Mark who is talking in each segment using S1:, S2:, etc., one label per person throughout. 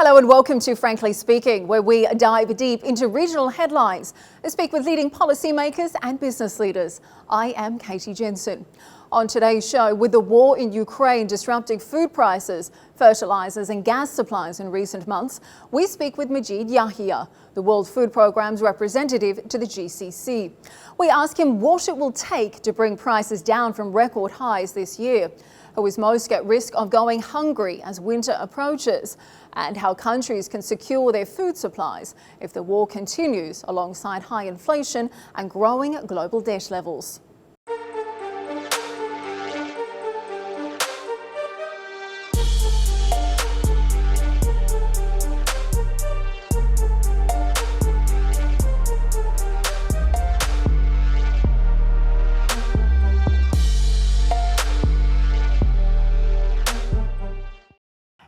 S1: Hello and welcome to Frankly Speaking, where we dive deep into regional headlines and speak with leading policymakers and business leaders. I am Katie Jensen. On today's show, with the war in Ukraine disrupting food prices, fertilisers and gas supplies in recent months, we speak with Mageed Yahia, the World Food Programme's representative to the GCC. We ask him what it will take to bring prices down from record highs this year, who is most at risk of going hungry as winter approaches, and how countries can secure their food supplies if the war continues alongside high inflation and growing global debt levels.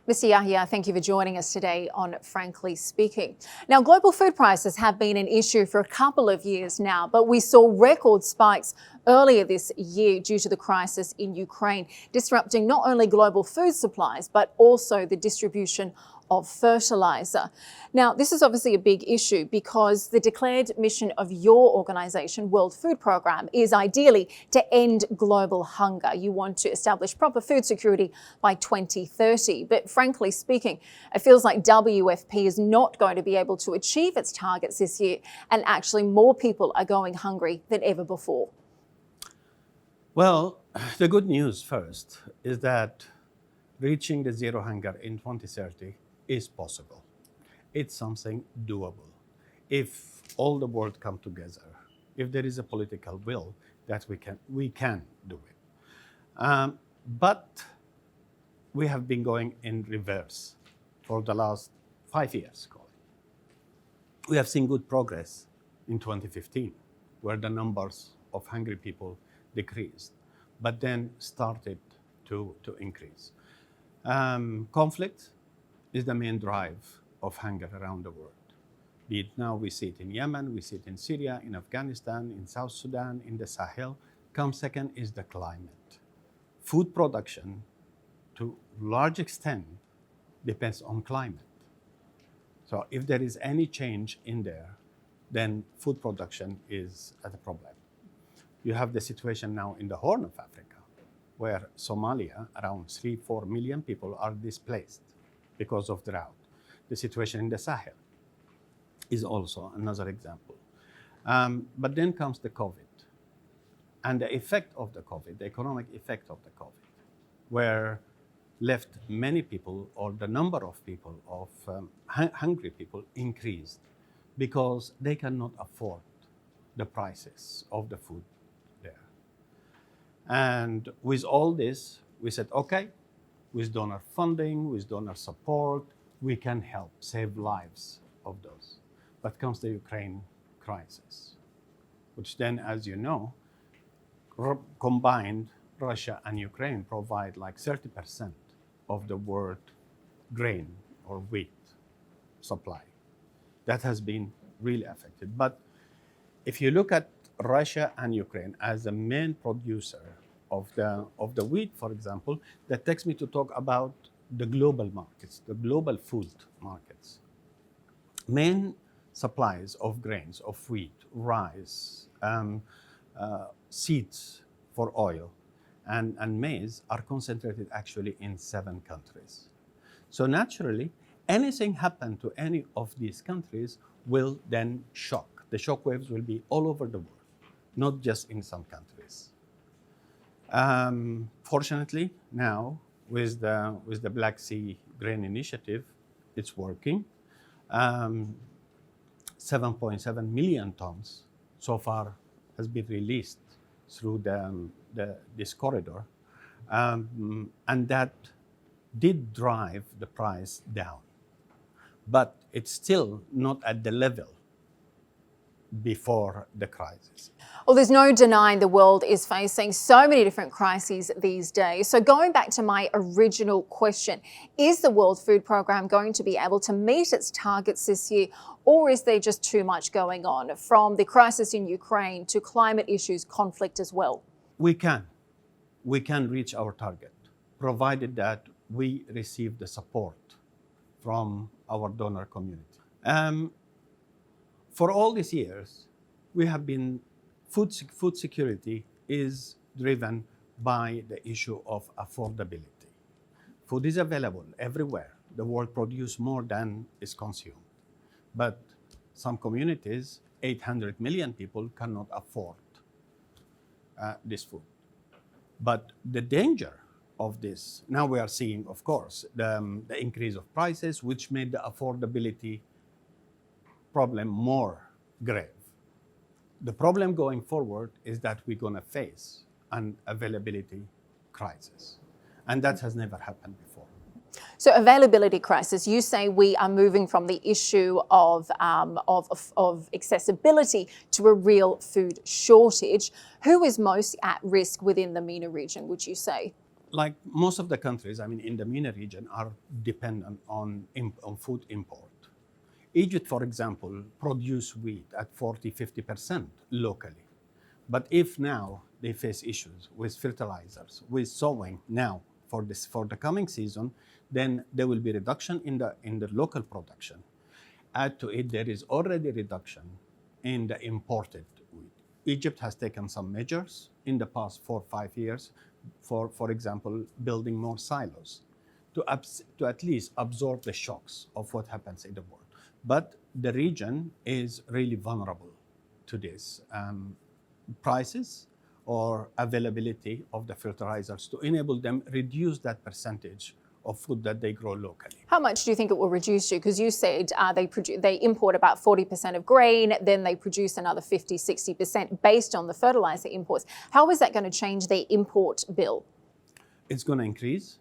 S1: Mr. Yahia, thank you for joining us today on Frankly Speaking. Now, global food prices have been an issue for a couple of years now, but we saw record spikes earlier this year due to the crisis in Ukraine, disrupting not only global food supplies, but also the distribution of fertiliser. Now, this is obviously a big issue because the declared mission of your organisation, World Food Programme, is ideally to end global hunger. You want to establish proper food security by 2030. But frankly speaking, it feels like WFP is not going to be able to achieve its targets this year, and actually more people are going hungry than ever before.
S2: Well, the good news first is that reaching the zero hunger in 2030 is possible. It's something doable. If all the world come together, if there is a political will that we can do it. But we have been going in reverse for the last 5 years. We have seen good progress in 2015, where the numbers of hungry people decreased, but then started to increase. Conflict is the main drive of hunger around the world. Be it now we see it in Yemen, we see it in Syria, in Afghanistan, in South Sudan, in the Sahel. Come second is the climate. Food production, to large extent, depends on climate. So if there is any change in there, then food production is at a problem. You have the situation now in the Horn of Africa, where Somalia, around 3-4 million people are displaced because of drought. The situation in the Sahel is also another example. But then comes the COVID. And the effect of the COVID, the economic effect of the COVID, where left many people, or the number of people, of hungry people increased because they cannot afford the prices of the food there. And with all this, we said, okay, with donor funding, with donor support, we can help save lives of those. But comes the Ukraine crisis, which then, as you know, combined, Russia and Ukraine provide like 30% of the world grain or wheat supply. That has been really affected. But if you look at Russia and Ukraine as the main producer of the wheat, for example, that takes me to talk about the global markets, the global food markets. Main supplies of grains, of wheat, rice, seeds for oil, and maize are concentrated actually in 7 countries. So naturally, anything happen to any of these countries will then shock. The shock waves will be all over the world, not just in some countries. Fortunately, now with the Black Sea Grain Initiative, it's working. 7.7 million tons so far has been released through this corridor, and that did drive the price down. But it's still not at the level before the crisis.
S1: Well, there's no denying the world is facing so many different crises these days. So going back to my original question, is the World Food Programme going to be able to meet its targets this year, or is there just too much going on, from the crisis in Ukraine to climate issues, conflict as well?
S2: We can reach our target, provided that we receive the support from our donor community. For all these years, we have been, food security is driven by the issue of affordability. Food is available everywhere. The world produces more than is consumed. But some communities, 800 million people, cannot afford this food. But the danger of this, now we are seeing, of course, the increase of prices, which made the affordability problem more grave. The problem going forward is that we're going to face an availability crisis. And that has never happened before.
S1: So availability crisis, you say we are moving from the issue of accessibility to a real food shortage. Who is most at risk within the MENA region, would you say?
S2: Like most of the countries, in the MENA region are dependent on food import. Egypt, for example, produce wheat at 40-50% locally. But if now they face issues with fertilizers, with sowing now for the coming season, then there will be reduction in the local production. Add to it, there is already reduction in the imported wheat. Egypt has taken some measures in the past 4 or 5 years, for example, building more silos to at least absorb the shocks of what happens in the world. But the region is really vulnerable to this prices or availability of the fertilizers to enable them reduce that percentage of food that they grow locally.
S1: How much do you think it will reduce to? Because you said they import about 40% of grain, then they produce another 50-60% based on the fertilizer imports. How is that going to change their import bill?
S2: It's going to increase.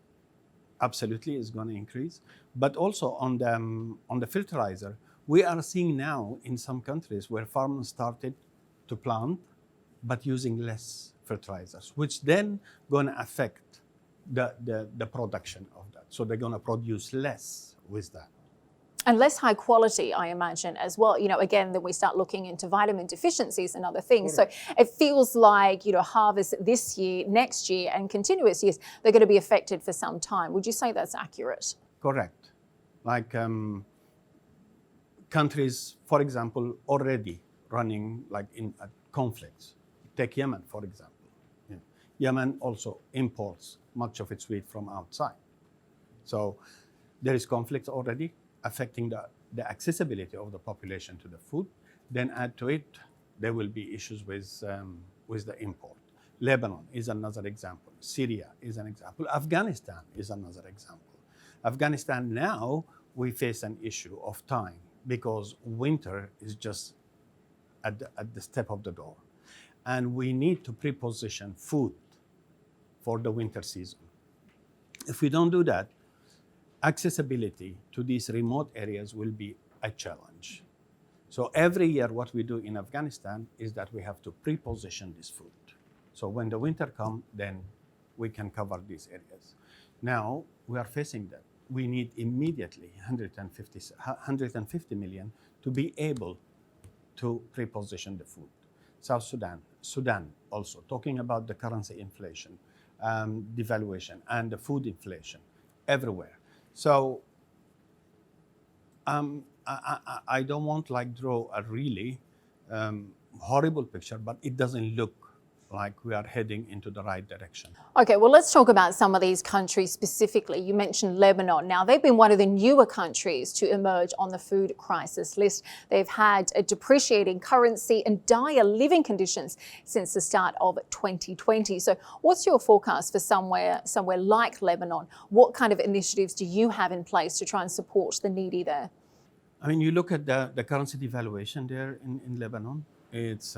S2: Absolutely, it's going to increase. But also on the fertilizer, we are seeing now in some countries where farmers started to plant, but using less fertilizers, which then going to affect the production of that. So they're going to produce less with that.
S1: And less high quality, I imagine, as well. Again, then we start looking into vitamin deficiencies and other things. Correct. So it feels like, harvest this year, next year, and continuous years, they're going to be affected for some time. Would you say that's accurate?
S2: Correct. Like countries, for example, already running like in conflicts. Take Yemen, for example. Yemen also imports much of its wheat from outside. So there is conflict already affecting the accessibility of the population to the food. Then add to it, there will be issues with the import. Lebanon is another example. Syria is an example. Afghanistan is another example. Afghanistan now, we face an issue of time because winter is just at the step of the door. And we need to pre-position food for the winter season. If we don't do that, accessibility to these remote areas will be a challenge. So every year what we do in Afghanistan is that we have to pre-position this food. So when the winter comes, then we can cover these areas. Now we are facing that. We need immediately 150 million to be able to pre-position the food. South Sudan also, talking about the currency inflation, devaluation, and the food inflation everywhere. So I don't want to draw a really horrible picture, but it doesn't look like we are heading into the right direction.
S1: Okay, well, let's talk about some of these countries specifically. You mentioned Lebanon. Now, they've been one of the newer countries to emerge on the food crisis list. They've had a depreciating currency and dire living conditions since the start of 2020. So what's your forecast for somewhere like Lebanon? What kind of initiatives do you have in place to try and support the needy there?
S2: You look at the currency devaluation there in Lebanon, it's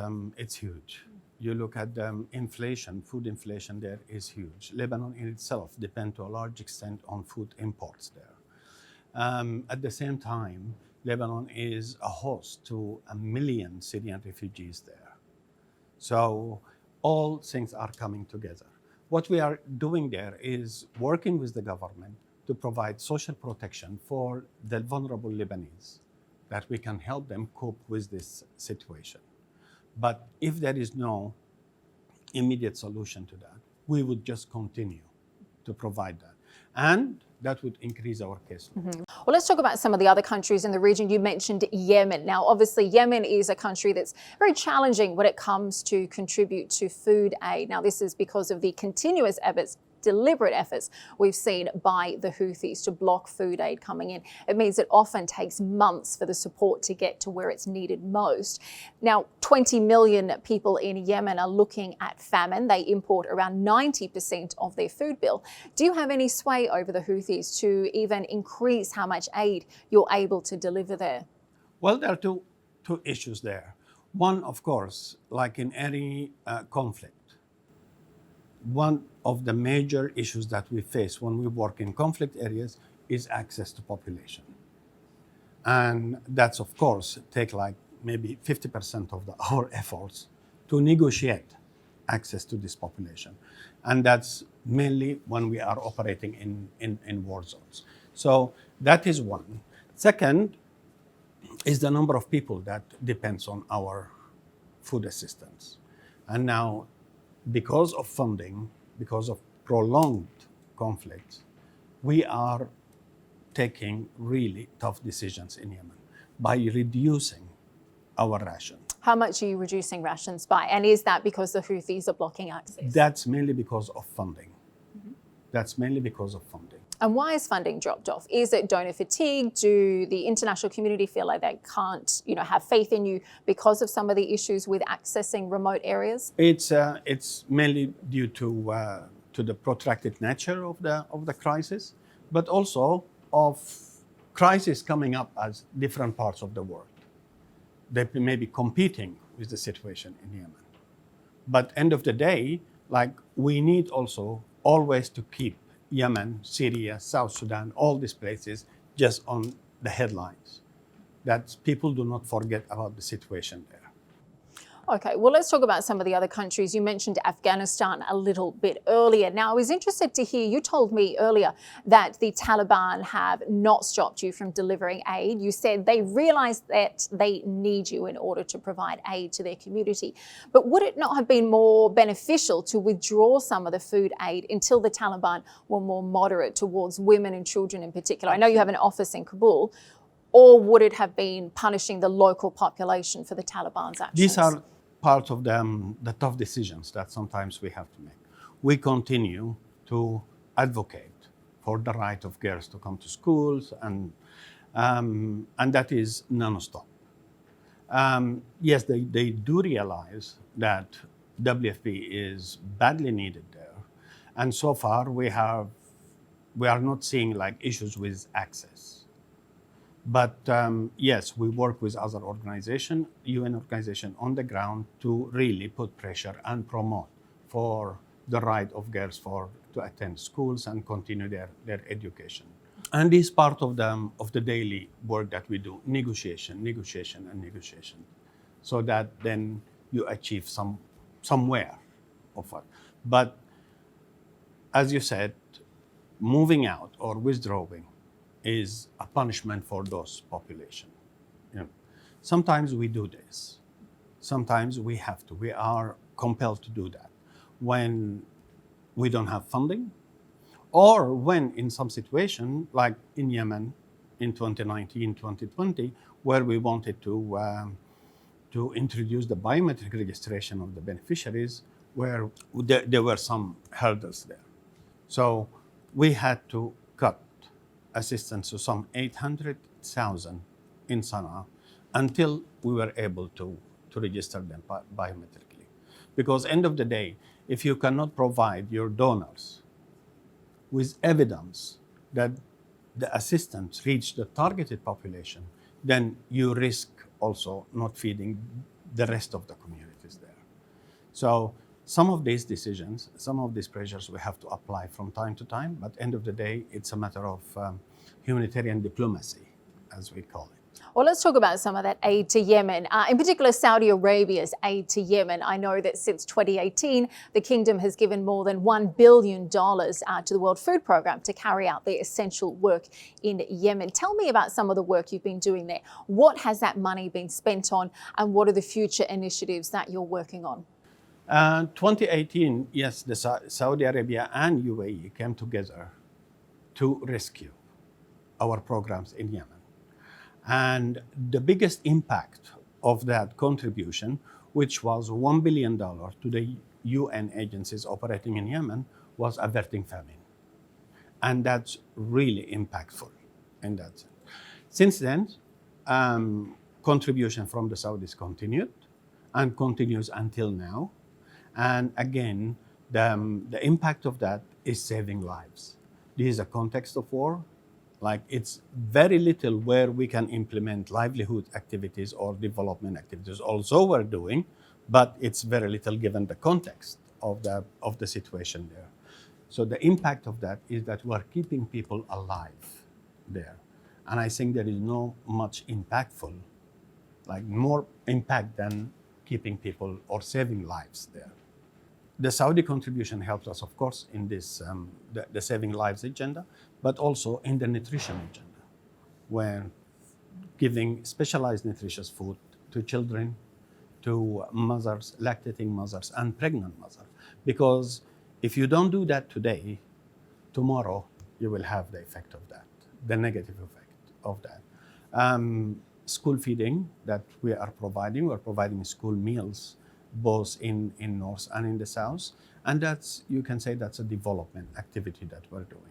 S2: huge. You look at the inflation, food inflation there is huge. Lebanon in itself depends to a large extent on food imports there. At the same time, Lebanon is a host to 1 million Syrian refugees there. So all things are coming together. What we are doing there is working with the government to provide social protection for the vulnerable Lebanese, that we can help them cope with this situation. But if there is no immediate solution to that, we would just continue to provide that. And that would increase our caseload.
S1: Well, let's talk about some of the other countries in the region. You mentioned Yemen. Now, obviously, Yemen is a country that's very challenging when it comes to contribute to food aid. Now, this is because of the continuous deliberate efforts we've seen by the Houthis to block food aid coming in. It means it often takes months for the support to get to where it's needed most. Now, 20 million people in Yemen are looking at famine. They import around 90% of their food bill. Do you have any sway over the Houthis to even increase how much aid you're able to deliver there?
S2: Well, there are two issues there. One, of course, like in any conflict, one of the major issues that we face when we work in conflict areas is access to population. And that's, of course, take like maybe 50% of our efforts to negotiate access to this population. And that's mainly when we are operating in war zones. So that is one. Second is the number of people that depends on our food assistance. And now, because of funding, because of prolonged conflict, we are taking really tough decisions in Yemen by reducing our ration.
S1: How much are you reducing rations by? And is that because the Houthis are blocking access?
S2: That's mainly because of funding. That's mainly because of funding.
S1: And why is funding dropped off? Is it donor fatigue? Do the international community feel like they can't, have faith in you because of some of the issues with accessing remote areas?
S2: It's mainly due to the protracted nature of the crisis, but also of crisis coming up as different parts of the world. They may be competing with the situation in Yemen. But end of the day, we need also always to keep Yemen, Syria, South Sudan, all these places just on the headlines, that people do not forget about the situation there.
S1: Okay, well, let's talk about some of the other countries. You mentioned Afghanistan a little bit earlier. Now, I was interested to hear, you told me earlier that the Taliban have not stopped you from delivering aid. You said they realize that they need you in order to provide aid to their community. But would it not have been more beneficial to withdraw some of the food aid until the Taliban were more moderate towards women and children in particular? I know you have an office in Kabul. Or would it have been punishing the local population for the Taliban's actions?
S2: These are part of the tough decisions that sometimes we have to make. We continue to advocate for the right of girls to come to schools, and that is non-stop. Yes, they do realize that WFP is badly needed there, and so far we are not seeing issues with access. But yes, we work with other organizations, UN organizations on the ground to really put pressure and promote for the right of girls to attend schools and continue their education. And it's part of the daily work that we do, negotiation, so that then you achieve somewhere of it. But as you said, moving out or withdrawing is a punishment for those population. Sometimes we do this. Sometimes we have to. We are compelled to do that when we don't have funding, or when in some situation, like in Yemen in 2019, 2020, where we wanted to introduce the biometric registration of the beneficiaries, where there were some hurdles there. So we had to cut assistance to some 800,000 in Sana'a until we were able to register them biometrically. Because end of the day, if you cannot provide your donors with evidence that the assistance reached the targeted population, then you risk also not feeding the rest of the communities there. So some of these decisions, some of these pressures we have to apply from time to time, but end of the day, it's a matter of humanitarian diplomacy, as we call it.
S1: Well, let's talk about some of that aid to Yemen, in particular Saudi Arabia's aid to Yemen. I know that since 2018, the kingdom has given more than $1 billion to the World Food Programme to carry out their essential work in Yemen. Tell me about some of the work you've been doing there. What has that money been spent on, and what are the future initiatives that you're working on?
S2: 2018, yes, the Saudi Arabia and UAE came together to rescue our programs in Yemen. And the biggest impact of that contribution, which was $1 billion to the UN agencies operating in Yemen, was averting famine. And that's really impactful in that sense. Since then, contribution from the Saudis continued and continues until now. And again, the impact of that is saving lives. This is a context of war. Like, it's very little where we can implement livelihood activities or development activities, also we're doing, but it's very little given the context of the situation there. So the impact of that is that we're keeping people alive there. And I think there is no much impactful, like more impact than keeping people or saving lives there. The Saudi contribution helps us, of course, in this the saving lives agenda, but also in the nutrition agenda, where giving specialized nutritious food to children, to mothers, lactating mothers, and pregnant mothers. Because if you don't do that today, tomorrow you will have the effect of that, the negative effect of that. School feeding that we're providing school meals both in North and in the South. And that's, you can say that's a development activity that we're doing.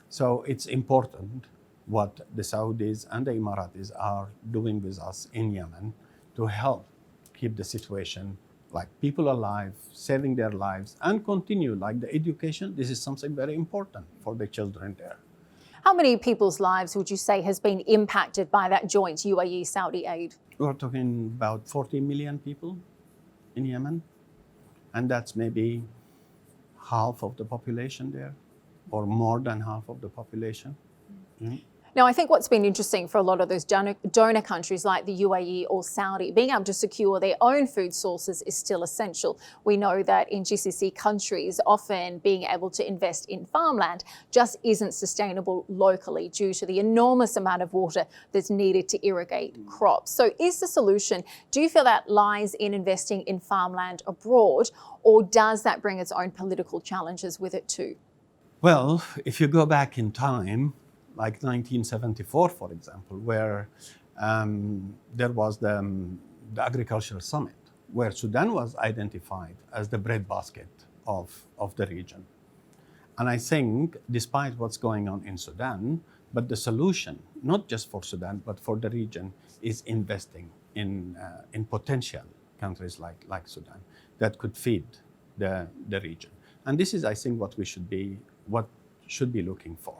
S2: So it's important what the Saudis and the Emiratis are doing with us in Yemen to help keep the situation, like people alive, saving their lives, and continue like the education. This is something very important for the children there.
S1: How many people's lives would you say has been impacted by that joint UAE-Saudi aid?
S2: We're talking about 40 million people in Yemen, and that's maybe half of the population there, or more than half of the population. Mm-hmm.
S1: Now, I think what's been interesting for a lot of those donor countries like the UAE or Saudi, being able to secure their own food sources is still essential. We know that in GCC countries, often being able to invest in farmland just isn't sustainable locally due to the enormous amount of water that's needed to irrigate crops. So is the solution, do you feel that lies in investing in farmland abroad, or does that bring its own political challenges with it too?
S2: Well, if you go back in time, like 1974, for example, where there was the agricultural summit, where Sudan was identified as the breadbasket of the region. And I think, despite what's going on in Sudan, but the solution, not just for Sudan, but for the region, is investing in potential countries like Sudan that could feed the region. And this is, I think, what should be looking for.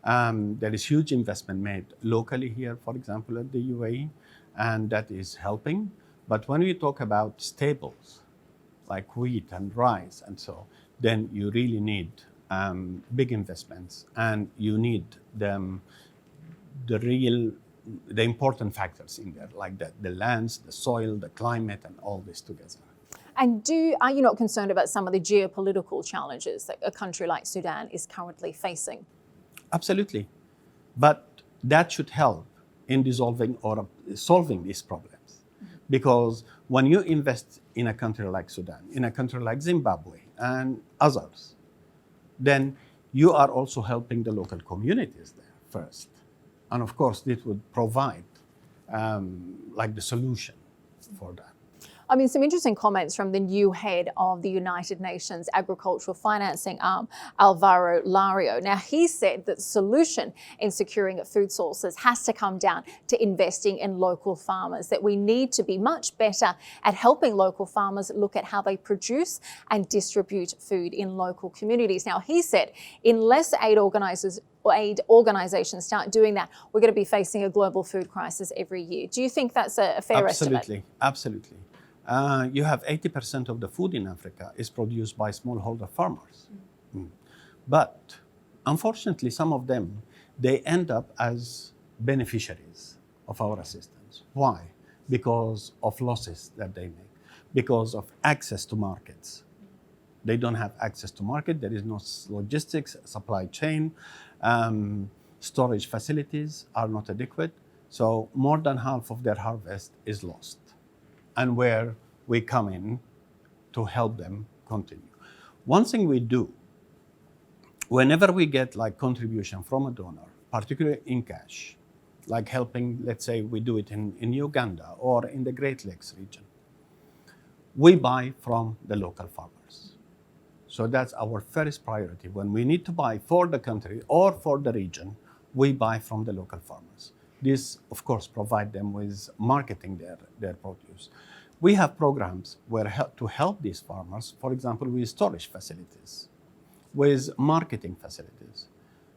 S2: There is huge investment made locally here, for example, at the UAE, and that is helping. But when we talk about staples like wheat and rice and so, then you really need big investments, and you need the important factors in there, like the lands, the soil, the climate, and all this together.
S1: And are you not concerned about some of the geopolitical challenges that a country like Sudan is currently facing?
S2: Absolutely. But that should help in dissolving or solving these problems. Mm-hmm. Because when you invest in a country like Sudan, in a country like Zimbabwe and others, then you are also helping the local communities there first. And of course, this would provide like the solution for that.
S1: I mean, some interesting comments from the new head of the United Nations agricultural financing arm, Alvaro Lario. Now, he said that the solution in securing food sources has to come down to investing in local farmers, that we need to be much better at helping local farmers look at how they produce and distribute food in local communities. Now, he said unless aid organizations start doing that, we're going to be facing a global food crisis every year. Do you think that's a fair estimate?
S2: Absolutely. You have 80% of the food in Africa is produced by smallholder farmers. Mm. But unfortunately, some of them, they end up as beneficiaries of our assistance. Why? Because of losses that they make, because of access to markets. They don't have access to market. There is no logistics, supply chain, storage facilities are not adequate. So more than half of their harvest is lost. And where we come in to help them continue. One thing we do, whenever we get like contribution from a donor particularly in cash, like helping, let's say we do it in Uganda or in the Great Lakes region, we buy from the local farmers. So that's our first priority. When we need to buy for the country or for the region, we buy from the local farmers. This, of course, provide them with marketing their produce. We have programs to help these farmers, for example, with storage facilities, with marketing facilities,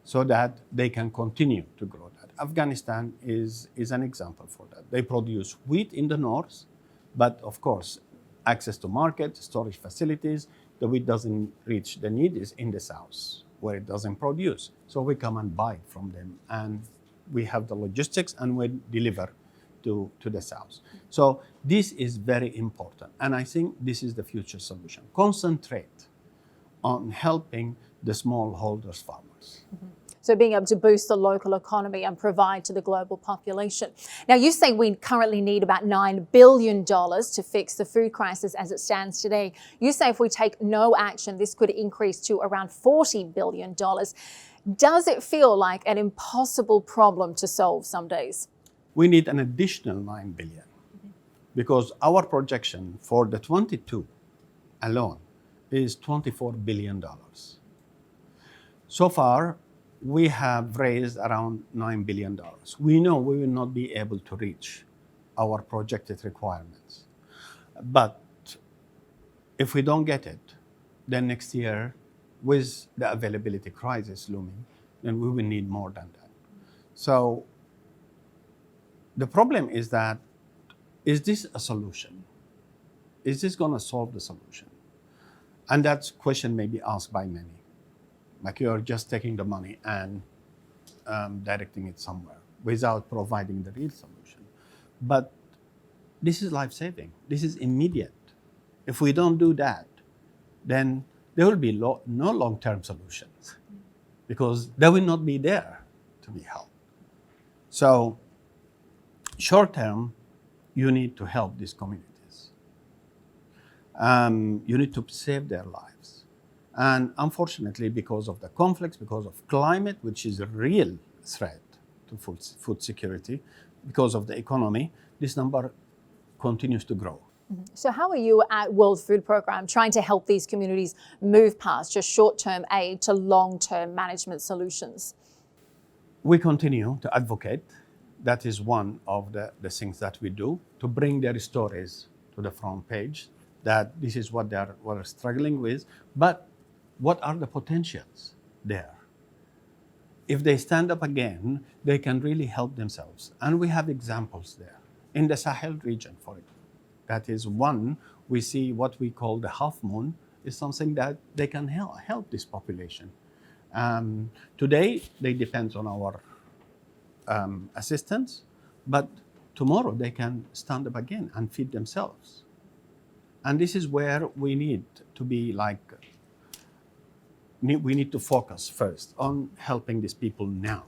S2: so that they can continue to grow that. Afghanistan is an example for that. They produce wheat in the north, but of course, access to market, storage facilities, the wheat doesn't reach the need is in the south, where it doesn't produce. So we come and buy from them, and we have the logistics and we deliver to the south. So this is very important, and I think this is the future solution. Concentrate on helping the smallholders farmers.
S1: Mm-hmm. So being able to boost the local economy and provide to the global population. Now, you say we currently need about $9 billion to fix the food crisis as it stands today. You say if we take no action, this could increase to around $40 billion. Does it feel like an impossible problem to solve some days?
S2: We need an additional $9 billion because our projection for the 22 alone is $24 billion. So far, we have raised around $9 billion. We know we will not be able to reach our projected requirements. But if we don't get it, then next year, with the availability crisis looming, then we will need more than that. So the problem is that, is this a solution? Is this going to solve the solution? And that question may be asked by many. Like you're just taking the money and directing it somewhere without providing the real solution. But this is life-saving. This is immediate. If we don't do that, then there will be no long-term solutions because they will not be there to be helped. So short-term, you need to help these communities. You need to save their lives. And unfortunately, because of the conflicts, because of climate, which is a real threat to food security, because of the economy, this number continues to grow.
S1: So how are you at World Food Programme trying to help these communities move past just short-term aid to long-term management solutions?
S2: We continue to advocate. That is one of the things that we do, to bring their stories to the front page, that this is what they're struggling with, but what are the potentials there? If they stand up again, they can really help themselves. And we have examples there. In the Sahel region, for example, that is one, we see what we call the half moon is something that they can help this population. Today, they depend on our assistance, but tomorrow they can stand up again and feed themselves. And this is where we need to be we need to focus first on helping these people now.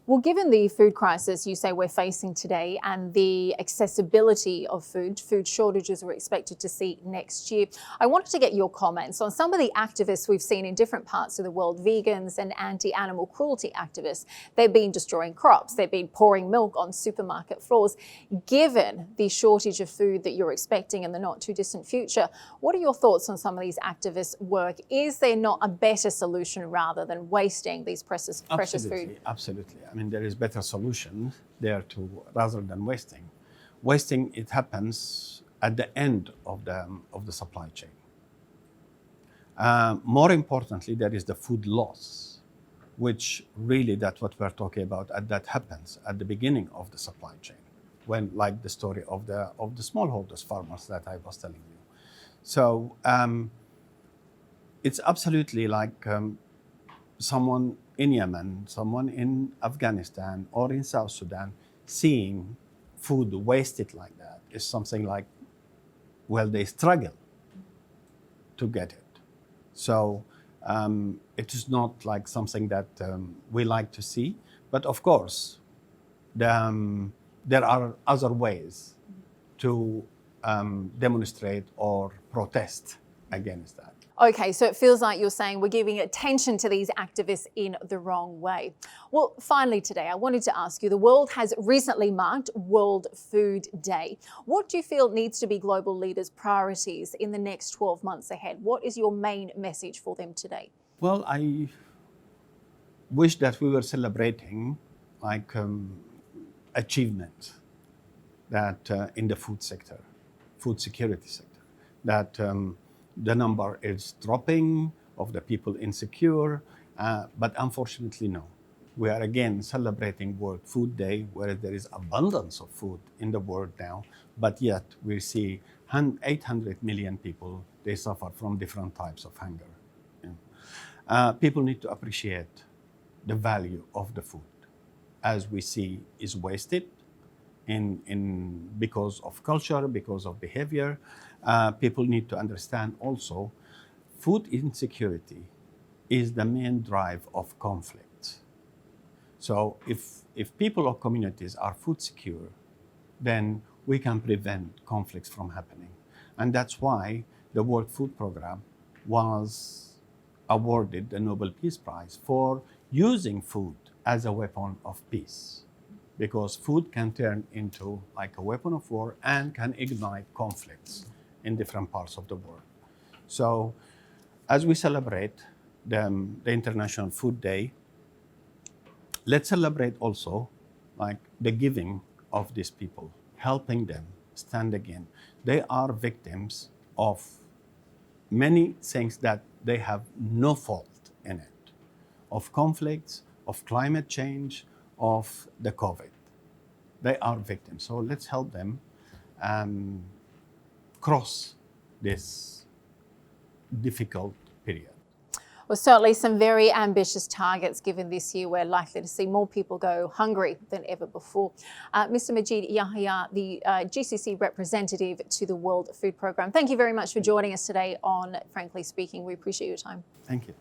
S1: Well, given the food crisis you say we're facing today and the accessibility of food shortages we're expected to see next year, I wanted to get your comments on some of the activists we've seen in different parts of the world, vegans and anti-animal cruelty activists. They've been destroying crops, they've been pouring milk on supermarket floors. Given the shortage of food that you're expecting in the not too distant future, what are your thoughts on some of these activists' work? Is there not a better solution rather than wasting these precious food?
S2: Absolutely. I mean, there is better solution there rather than wasting. Wasting, it happens at the end of the supply chain. More importantly, there is the food loss, which really that's what we're talking about. That happens at the beginning of the supply chain, when, like the story of the smallholders farmers that I was telling you. So it's absolutely like someone in Yemen, someone in Afghanistan or in South Sudan, seeing food wasted like that is something like, well, they struggle to get it. So it is not like something that we like to see. But of course, there are other ways to demonstrate or protest against that.
S1: Okay, so it feels like you're saying we're giving attention to these activists in the wrong way. Well, finally today, I wanted to ask you, the world has recently marked World Food Day. What do you feel needs to be global leaders' priorities in the next 12 months ahead? What is your main message for them today?
S2: Well, I wish that we were celebrating like achievement that in the food sector, food security sector, that the number is dropping of the people insecure, but unfortunately no. We are again celebrating World Food Day, where there is abundance of food in the world now, but yet we see 800 million people, they suffer from different types of hunger. People need to appreciate the value of the food, as we see is wasted because of culture, because of behavior. People need to understand also food insecurity is the main drive of conflict. So if people or communities are food secure, then we can prevent conflicts from happening. And that's why the World Food Programme was awarded the Nobel Peace Prize for using food as a weapon of peace, because food can turn into like a weapon of war and can ignite conflicts in different parts of the world. So as we celebrate the International Food Day, let's celebrate also like the giving of these people, helping them stand again. They are victims of many things that they have no fault in it, of conflicts, of climate change, of the COVID. They are victims. So let's help them cross this difficult period.
S1: Well, certainly some very ambitious targets given this year. We're likely to see more people go hungry than ever before. Mr. Mageed Yahia, the GCC representative to the World Food Programme, thank you very much for joining us today on Frankly Speaking. We appreciate your time.
S2: Thank you.